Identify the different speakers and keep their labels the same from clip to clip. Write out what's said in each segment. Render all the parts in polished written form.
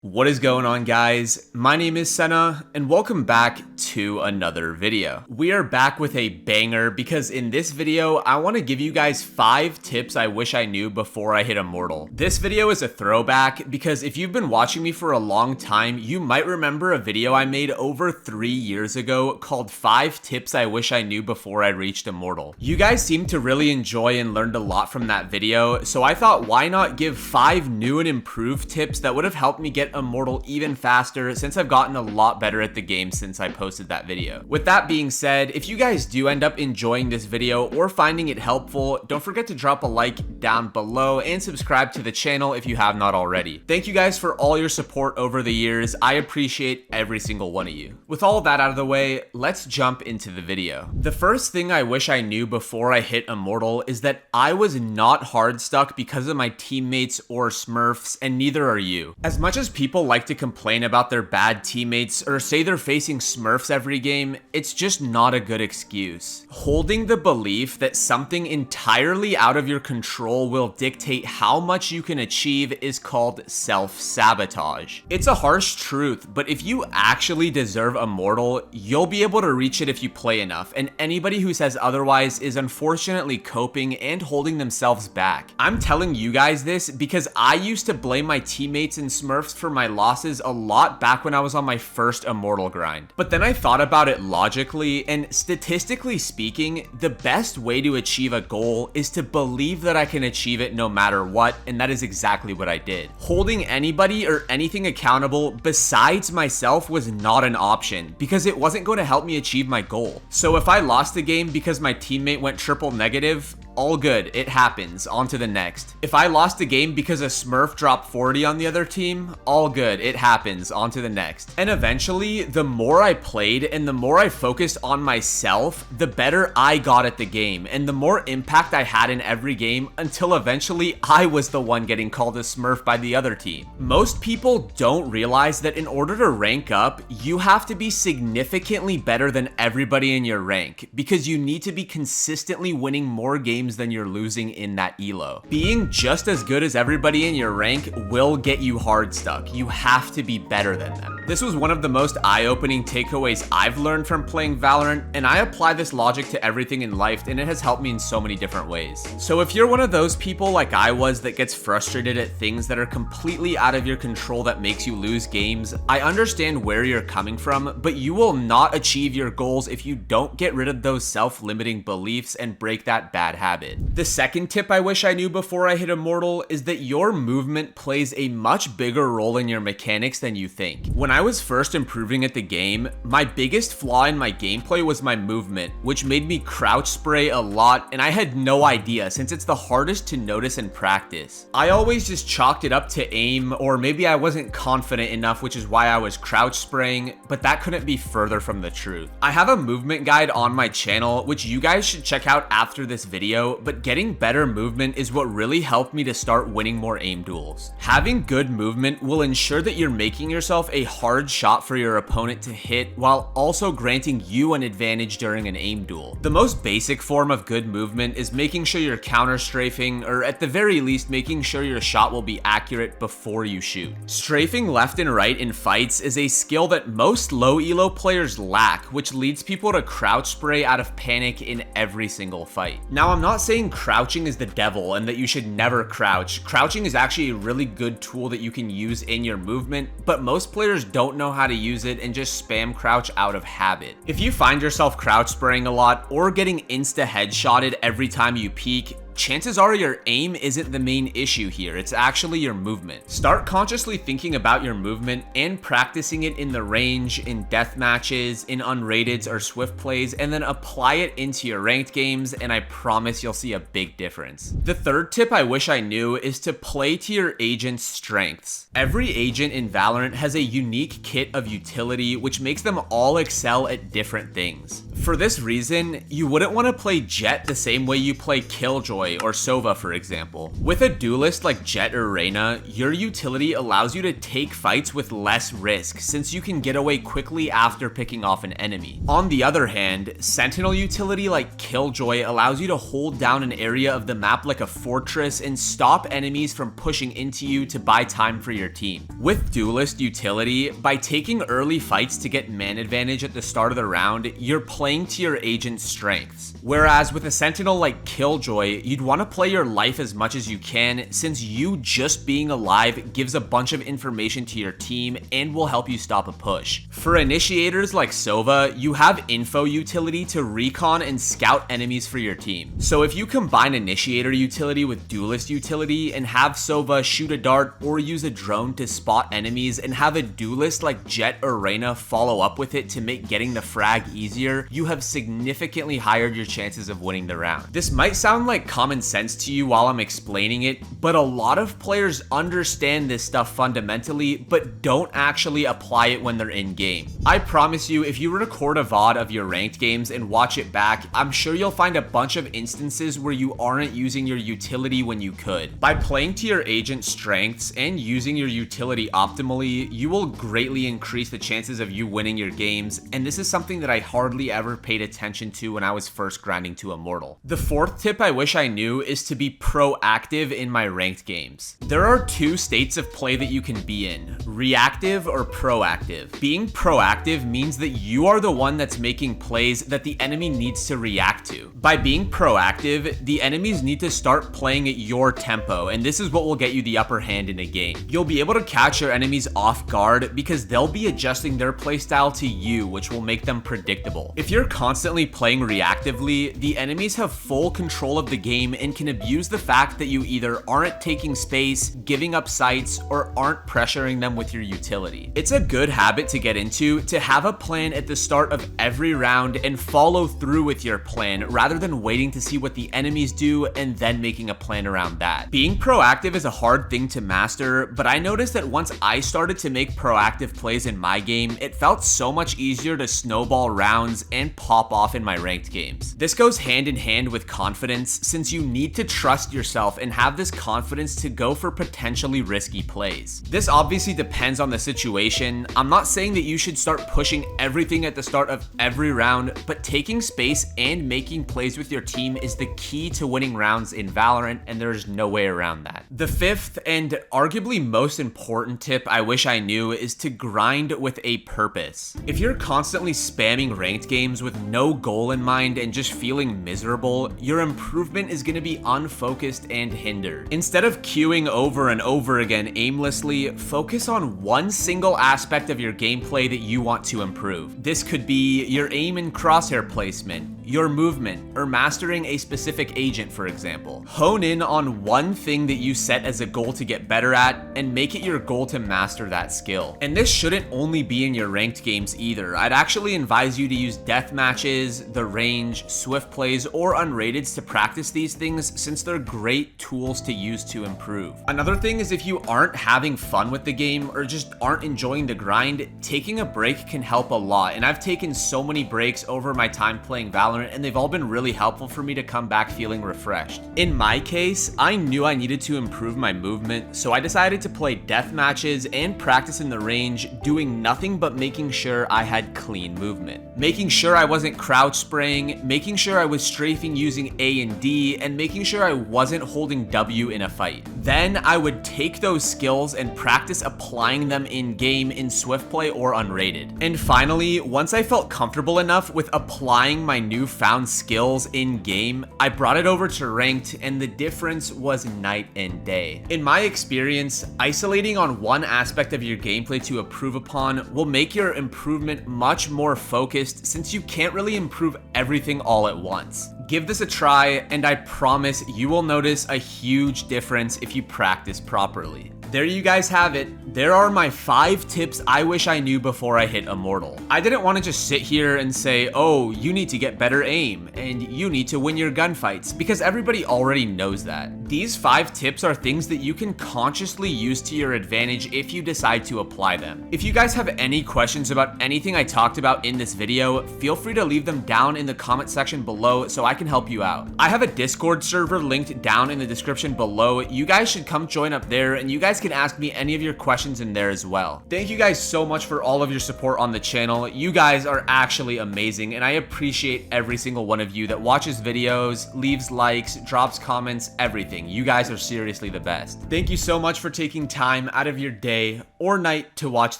Speaker 1: What is going on, guys? My name is Sena and welcome back to another video. We are back with a banger because in this video I want to give you guys 5 tips I wish I knew before I hit Immortal. This video is a throwback because if you've been watching me for a long time, you might remember a video I made over 3 years ago called 5 tips I wish I knew before I reached Immortal. You guys seemed to really enjoy and learned a lot from that video, so I thought why not give 5 new and improved tips that would have helped me get Immortal even faster, since I've gotten a lot better at the game since I posted that video. With that being said, if you guys do end up enjoying this video or finding it helpful, don't forget to drop a like down below and subscribe to the channel if you have not already. Thank you guys for all your support over the years. I appreciate every single one of you. With all of that out of the way, let's jump into the video. The first thing I wish I knew before I hit Immortal is that I was not hard stuck because of my teammates or smurfs, and neither are you. As much as people like to complain about their bad teammates or say they're facing smurfs every game, it's just not a good excuse. Holding the belief that something entirely out of your control will dictate how much you can achieve is called self-sabotage. It's a harsh truth, but if you actually deserve Immortal, you'll be able to reach it if you play enough, and anybody who says otherwise is unfortunately coping and holding themselves back. I'm telling you guys this because I used to blame my teammates and smurfs for my losses a lot back when I was on my first Immortal grind. But then I thought about it logically, and statistically speaking, the best way to achieve a goal is to believe that I can achieve it no matter what, and that is exactly what I did. Holding anybody or anything accountable besides myself was not an option because it wasn't going to help me achieve my goal. So if I lost the game because my teammate went triple negative, all good, it happens, on to the next. If I lost a game because a smurf dropped 40 on the other team, all good, it happens, on to the next. And eventually, the more I played and the more I focused on myself, the better I got at the game and the more impact I had in every game, until eventually I was the one getting called a smurf by the other team. Most people don't realize that in order to rank up, you have to be significantly better than everybody in your rank, because you need to be consistently winning more games than you're losing in that elo. Being just as good as everybody in your rank will get you hard stuck. You have to be better than them. This was one of the most eye-opening takeaways I've learned from playing Valorant, and I apply this logic to everything in life, and it has helped me in so many different ways. So if you're one of those people like I was that gets frustrated at things that are completely out of your control that makes you lose games, I understand where you're coming from, but you will not achieve your goals if you don't get rid of those self-limiting beliefs and break that bad habit. The second tip I wish I knew before I hit Immortal is that your movement plays a much bigger role in your mechanics than you think. When I was first improving at the game, my biggest flaw in my gameplay was my movement, which made me crouch spray a lot, and I had no idea since it's the hardest to notice and practice. I always just chalked it up to aim, or maybe I wasn't confident enough, which is why I was crouch spraying, but that couldn't be further from the truth. I have a movement guide on my channel, which you guys should check out after this video, but getting better movement is what really helped me to start winning more aim duels. Having good movement will ensure that you're making yourself a hard shot for your opponent to hit, while also granting you an advantage during an aim duel. The most basic form of good movement is making sure you're counter strafing, or at the very least making sure your shot will be accurate before you shoot. Strafing left and right in fights is a skill that most low elo players lack, which leads people to crouch spray out of panic in every single fight. Now, I'm not saying crouching is the devil and that you should never crouch. Crouching is actually a really good tool that you can use in your movement, but most players don't know how to use it and just spam crouch out of habit. If you find yourself crouch spraying a lot or getting insta headshotted every time you peek, chances are your aim isn't the main issue here, it's actually your movement. Start consciously thinking about your movement and practicing it in the range, in death matches, in unrateds or swift plays, and then apply it into your ranked games, and I promise you'll see a big difference. The third tip I wish I knew is to play to your agent's strengths. Every agent in Valorant has a unique kit of utility which makes them all excel at different things. For this reason, you wouldn't want to play Jet the same way you play Killjoy or Sova, for example. With a duelist like Jet or Reyna, your utility allows you to take fights with less risk since you can get away quickly after picking off an enemy. On the other hand, Sentinel utility like Killjoy allows you to hold down an area of the map like a fortress and stop enemies from pushing into you to buy time for your team. With duelist utility, by taking early fights to get man advantage at the start of the round, you're playing to your agent's strengths. Whereas with a Sentinel like Killjoy, you'd want to play your life as much as you can since you just being alive gives a bunch of information to your team and will help you stop a push. For initiators like Sova, you have info utility to recon and scout enemies for your team. So if you combine initiator utility with duelist utility and have Sova shoot a dart or use a drone to spot enemies and have a duelist like Jet or Reyna follow up with it to make getting the frag easier, you have significantly higher your chances of winning the round. This might sound like common sense to you while I'm explaining it, but a lot of players understand this stuff fundamentally, but don't actually apply it when they're in game. I promise you, if you record a VOD of your ranked games and watch it back, I'm sure you'll find a bunch of instances where you aren't using your utility when you could. By playing to your agent's strengths and using your utility optimally, you will greatly increase the chances of you winning your games, and this is something that I hardly ever paid attention to when I was first grinding to Immortal. The fourth tip I wish I knew is to be proactive in my ranked games. There are two states of play that you can be in, reactive or proactive. Being proactive means that you are the one that's making plays that the enemy needs to react to. By being proactive, the enemies need to start playing at your tempo, and this is what will get you the upper hand in a game. You'll be able to catch your enemies off guard because they'll be adjusting their playstyle to you, which will make them predictable. If you're constantly playing reactively, the enemies have full control of the game and can abuse the fact that you either aren't taking space, giving up sights, or aren't pressuring them with your utility. It's a good habit to get into to have a plan at the start of every round and follow through with your plan rather than waiting to see what the enemies do and then making a plan around that. Being proactive is a hard thing to master, but I noticed that once I started to make proactive plays in my game, it felt so much easier to snowball rounds and pop off in my ranked games. This goes hand in hand with confidence since you need to trust yourself and have this confidence to go for potentially risky plays. This obviously depends on the situation. I'm not saying that you should start pushing everything at the start of every round, but taking space and making plays with your team is the key to winning rounds in Valorant, and there's no way around that. The fifth and arguably most important tip I wish I knew is to grind with a purpose. If you're constantly spamming ranked games with no goal in mind and just feeling miserable, your improvement is going to be unfocused and hindered. Instead of queuing over and over again aimlessly, focus on one single aspect of your gameplay that you want to improve. This could be your aim and crosshair placement, your movement, or mastering a specific agent, for example. Hone in on one thing that you set as a goal to get better at and make it your goal to master that skill. And this shouldn't only be in your ranked games either. I'd actually advise you to use death matches, the range, swift plays, or unrateds to practice these things since they're great tools to use to improve. Another thing is if you aren't having fun with the game or just aren't enjoying the grind, taking a break can help a lot. And I've taken so many breaks over my time playing Valorant, and they've all been really helpful for me to come back feeling refreshed. In my case, I knew I needed to improve my movement, so I decided to play death matches and practice in the range, doing nothing but making sure I had clean movement. Making sure I wasn't crouch spraying, making sure I was strafing using A and D, and making sure I wasn't holding W in a fight. Then I would take those skills and practice applying them in game in swift play or unrated. And finally, once I felt comfortable enough with applying my newfound skills in game, I brought it over to ranked, and the difference was night and day. In my experience, isolating on one aspect of your gameplay to improve upon will make your improvement much more focused since you can't really improve everything all at once. Give this a try, and I promise you will notice a huge difference if you practice properly. There you guys have it. There are my 5 tips I wish I knew before I hit Immortal. I didn't want to just sit here and say, oh, you need to get better aim, and you need to win your gunfights, because everybody already knows that. These 5 tips are things that you can consciously use to your advantage if you decide to apply them. If you guys have any questions about anything I talked about in this video, feel free to leave them down in the comment section below so I can help you out. I have a Discord server linked down in the description below. You guys should come join up there, and you guys can ask me any of your questions in there as well. Thank you guys so much for all of your support on the channel. You guys are actually amazing, and I appreciate every single one of you that watches videos, leaves likes, drops comments, everything. You guys are seriously the best. Thank you so much for taking time out of your day or night to watch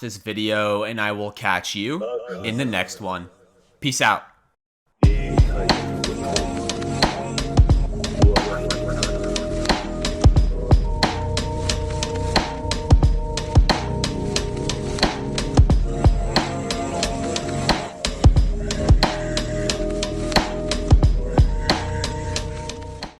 Speaker 1: this video, and I will catch you in the next one. Peace out.